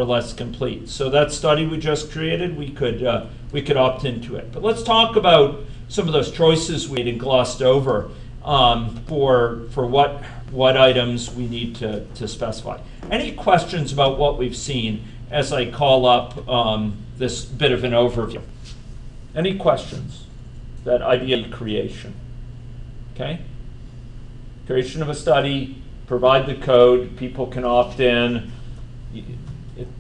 or less complete. So that study we just created, we could opt into it. But let's talk about some of those choices we made and glossed over for what items we need to specify. Any questions about what we've seen as I call up this bit of an overview? Any questions? That idea of creation. Okay? Creation of a study, provide the code, people can opt in.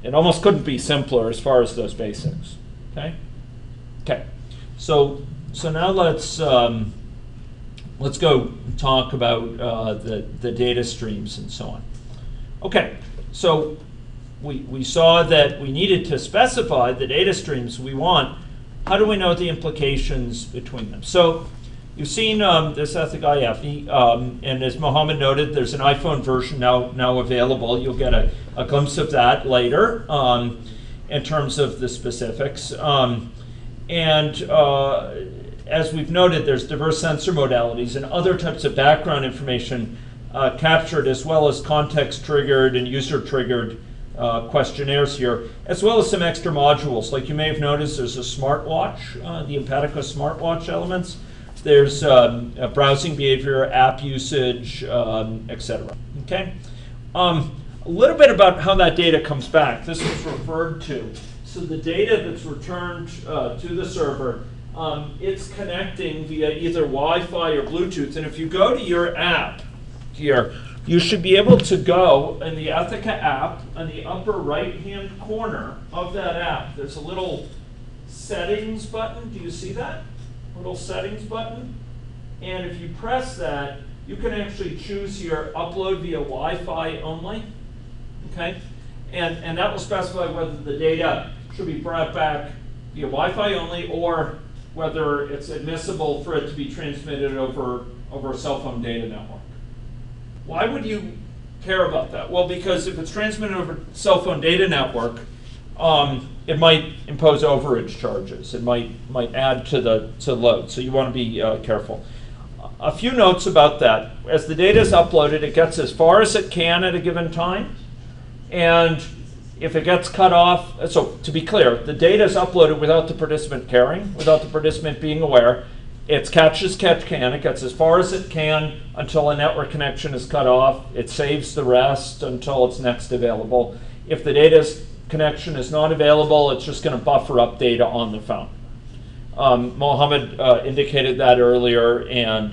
It almost couldn't be simpler as far as those basics. Okay? Okay. So now let's go talk about the data streams and so on. Okay, so we saw that we needed to specify the data streams we want. How do we know the implications between them? So you've seen this ethic IF, and as Mohammed noted, there's an iPhone version now available. You'll get a glimpse of that later in terms of the specifics. As we've noted, there's diverse sensor modalities and other types of background information captured, as well as context-triggered and user-triggered questionnaires here, as well as some extra modules. Like you may have noticed, there's a smartwatch, the Empatica smartwatch elements. There's browsing behavior, app usage, etc. Okay? A little bit about how that data comes back. This is referred to. So the data that's returned to the server, it's connecting via either Wi-Fi or Bluetooth. And if you go to your app here, you should be able to go in the Ethica app on the upper right-hand corner of that app. There's a little settings button. Do you see that? Little settings button. And if you press that, you can actually choose your upload via Wi-Fi only. Okay? And that will specify whether the data should be brought back via Wi-Fi only or whether it's admissible for it to be transmitted over a cell phone data network. Why would you care about that? Well, because if it's transmitted over cell phone data network, it might impose overage charges. It might add to the load. So you want to be careful. A few notes about that. As the data is uploaded, it gets as far as it can at a given time. And if it gets cut off, so to be clear, the data is uploaded without the participant caring, without the participant being aware. It's catch as catch can. It gets as far as it can until a network connection is cut off. It saves the rest until it's next available. If the data connection is not available, it's just going to buffer up data on the phone. Mohammed indicated that earlier, and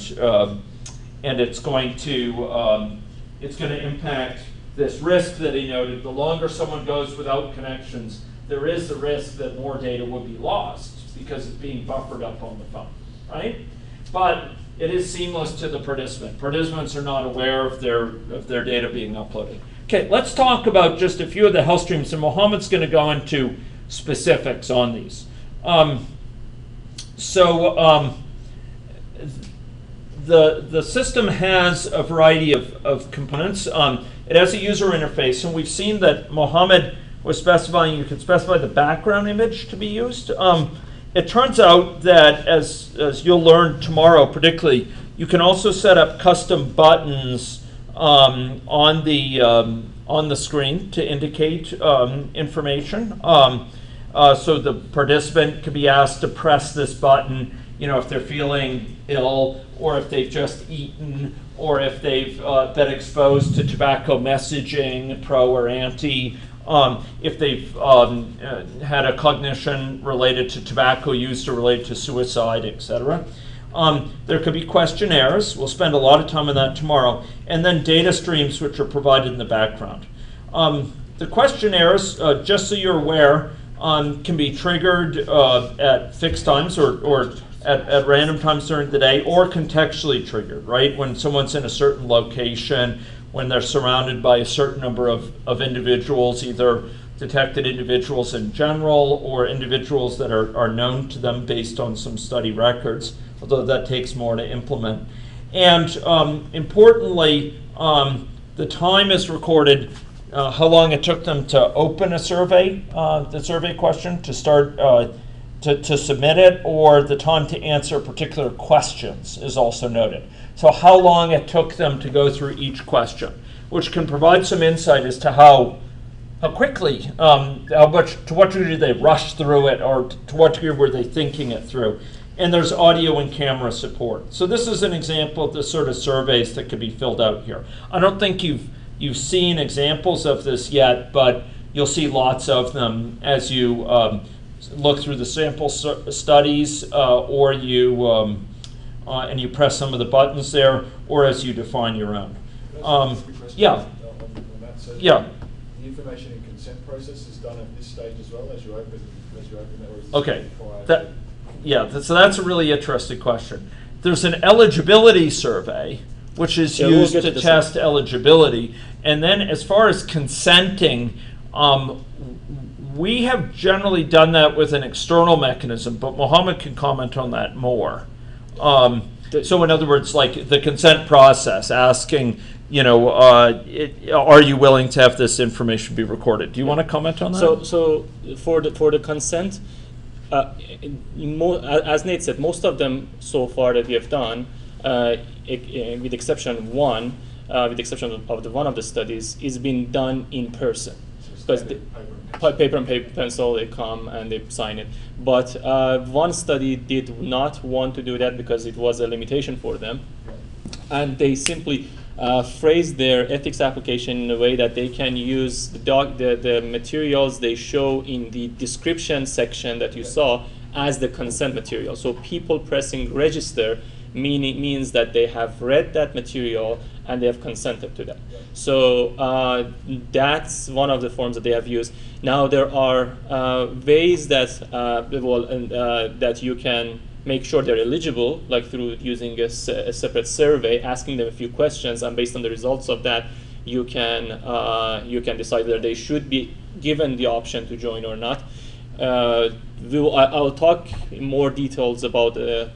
it's going to impact this risk that he noted. The longer someone goes without connections, there is the risk that more data will be lost because it's being buffered up on the phone. Right? But it is seamless to the participant. Participants are not aware of their data being uploaded. Okay, let's talk about just a few of the health streams, and Mohammed's going to go into specifics on these. The system has a variety of components. It has a user interface, and we've seen that Mohammed was specifying you could specify the background image to be used. It turns out that, as you'll learn tomorrow particularly, you can also set up custom buttons on the screen to indicate information. So the participant could be asked to press this button, if they're feeling ill, or if they've just eaten, or if they've been exposed to tobacco messaging, pro or anti. If they've had a cognition related to tobacco use or related to suicide, etc. There could be questionnaires. We'll spend a lot of time on that tomorrow. And then data streams, which are provided in the background. The questionnaires, just so you're aware, can be triggered at fixed times or at random times during the day, or contextually triggered, right? When someone's in a certain location, when they're surrounded by a certain number of individuals, either detected individuals in general or individuals that are known to them based on some study records, although that takes more to implement. And importantly, the time is recorded, how long it took them to open a survey, the survey question, to start to submit it, or the time to answer particular questions is also noted. So how long it took them to go through each question, which can provide some insight as to how how quickly, to what degree did they rush through it, or to what degree were they thinking it through? And there's audio and camera support. So this is an example of the sort of surveys that could be filled out here. I don't think you've seen examples of this yet, but you'll see lots of them as you look through the sample studies, or and you press some of the buttons there, or as you define your own. Yeah. Yeah. The information in consent process is done at this stage as well as you open that, or is this Okay. required? So that's a really interesting question. There's an eligibility survey, which is we'll used get to to this test eligibility. And then as far as consenting, we have generally done that with an external mechanism, but Mohammed can comment on that more. So in other words, like the consent process, asking, are you willing to have this information be recorded? Do you want to comment on that? So for the consent, as Nate said, most of them so far that we have done, with exception of one, with the exception of one of the studies, is being done in person. Because paper and pencil, they come and they sign it. But one study did not want to do that because it was a limitation for them, and they simply phrased their ethics application in a way that they can use the materials they show in the description section that you saw as the consent material. So people pressing register means that they have read that material and they have consented to that. So that's one of the forms that they have used. Now there are ways that that you can make sure they're eligible, like through using a separate survey, asking them a few questions, and based on the results of that, you can decide whether they should be given the option to join or not. I'll talk in more details about the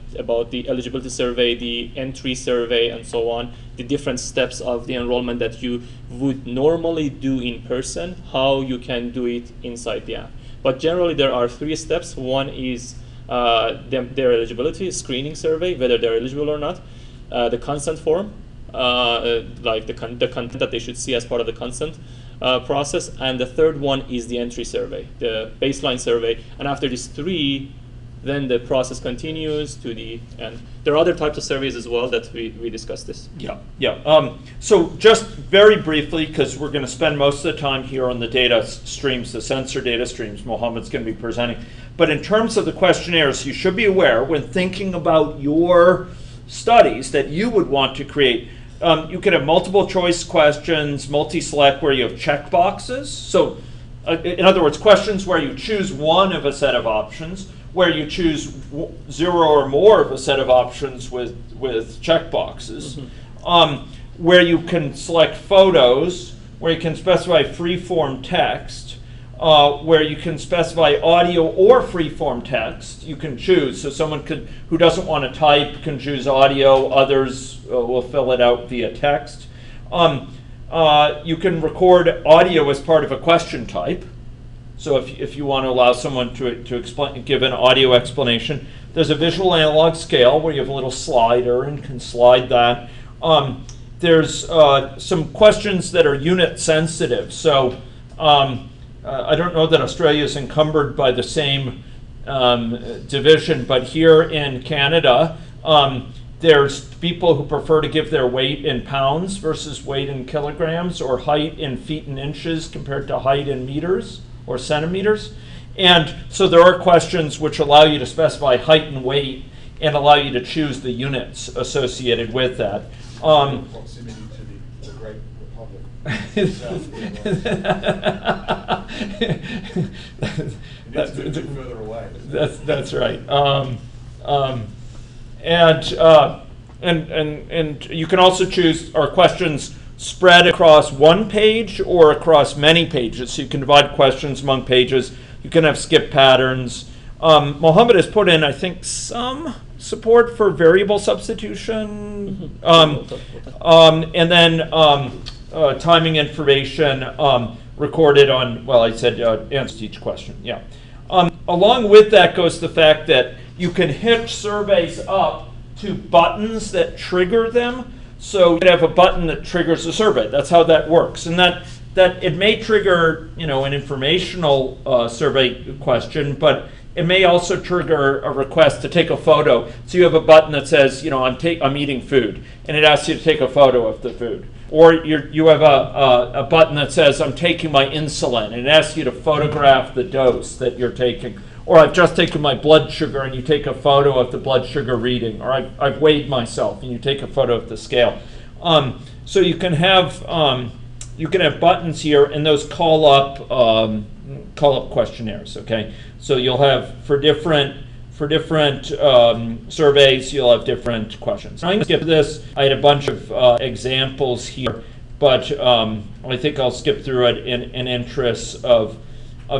eligibility survey, the entry survey, and so on, the different steps of the enrollment that you would normally do in person, how you can do it inside the app. But generally there are 3 steps. One is their eligibility screening survey, whether they're eligible or not, the consent form, like the content that they should see as part of the consent process, and the third one is the entry survey, the baseline survey. And after these 3, then the process continues to the end. There are other types of surveys as well that we discussed this. Yeah. So just very briefly, because we're going to spend most of the time here on the data streams, the sensor data streams Mohammed's going to be presenting. But in terms of the questionnaires, you should be aware when thinking about your studies that you would want to create, you could have multiple choice questions, multi-select where you have check boxes. So in other words, questions where you choose one of a set of options, where you choose 0 or more of a set of options with check boxes, where you can select photos, where you can specify free-form text, where you can specify audio or free-form text. You can choose. So someone who doesn't want to type can choose audio. Others will fill it out via text. You can record audio as part of a question type. So if you want to allow someone to explain, give an audio explanation, there's a visual analog scale where you have a little slider and can slide that. There's some questions that are unit sensitive. So I don't know that Australia is encumbered by the same division, but here in Canada, there's people who prefer to give their weight in pounds versus weight in kilograms, or height in feet and inches compared to height in meters or centimeters. And so there are questions which allow you to specify height and weight and allow you to choose the units associated with that. Proximity to the Great Republic. It needs to be further away. That's right. And you can also choose, are questions spread across one page or across many pages? So you can divide questions among pages. You can have skip patterns. Mohammed has put in, I think, some support for variable substitution. And then timing information recorded on, well, I said answers to each question. Yeah. Along with that goes the fact that you can hitch surveys up to buttons that trigger them. So you could have a button that triggers a survey. That's how that works. And that that it may trigger, an informational survey question, but it may also trigger a request to take a photo. So you have a button that says, I'm eating food, and it asks you to take a photo of the food. Or you have a button that says, I'm taking my insulin, and it asks you to photograph the dose that you're taking. Or I've just taken my blood sugar, and you take a photo of the blood sugar reading. Or I've weighed myself, and you take a photo of the scale. So you can have buttons here, and those call up questionnaires. Okay, so you'll have for different surveys, you'll have different questions. I'm going to skip this. I had a bunch of examples here, but I think I'll skip through it in interest of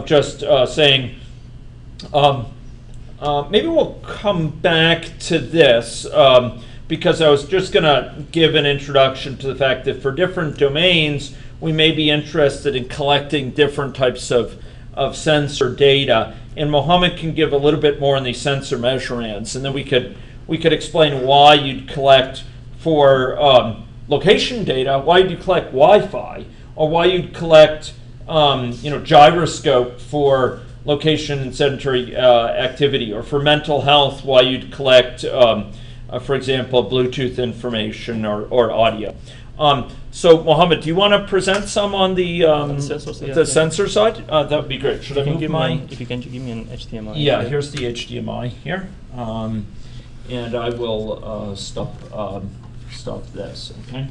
just saying. Maybe we'll come back to this. Because I was just going to give an introduction to the fact that for different domains, we may be interested in collecting different types of sensor data. And Mohammed can give a little bit more on these sensor measurements. And then we could explain why you'd collect for location data, why you'd collect Wi-Fi, or why you'd collect gyroscope for location and sedentary activity, or for mental health, why you'd collect for example, Bluetooth information or audio. So, Mohammed, do you want to present some on the sensor side? That would be great. Should I move if you can give me an HDMI. Yeah, here's the HDMI here. And I will stop this, okay?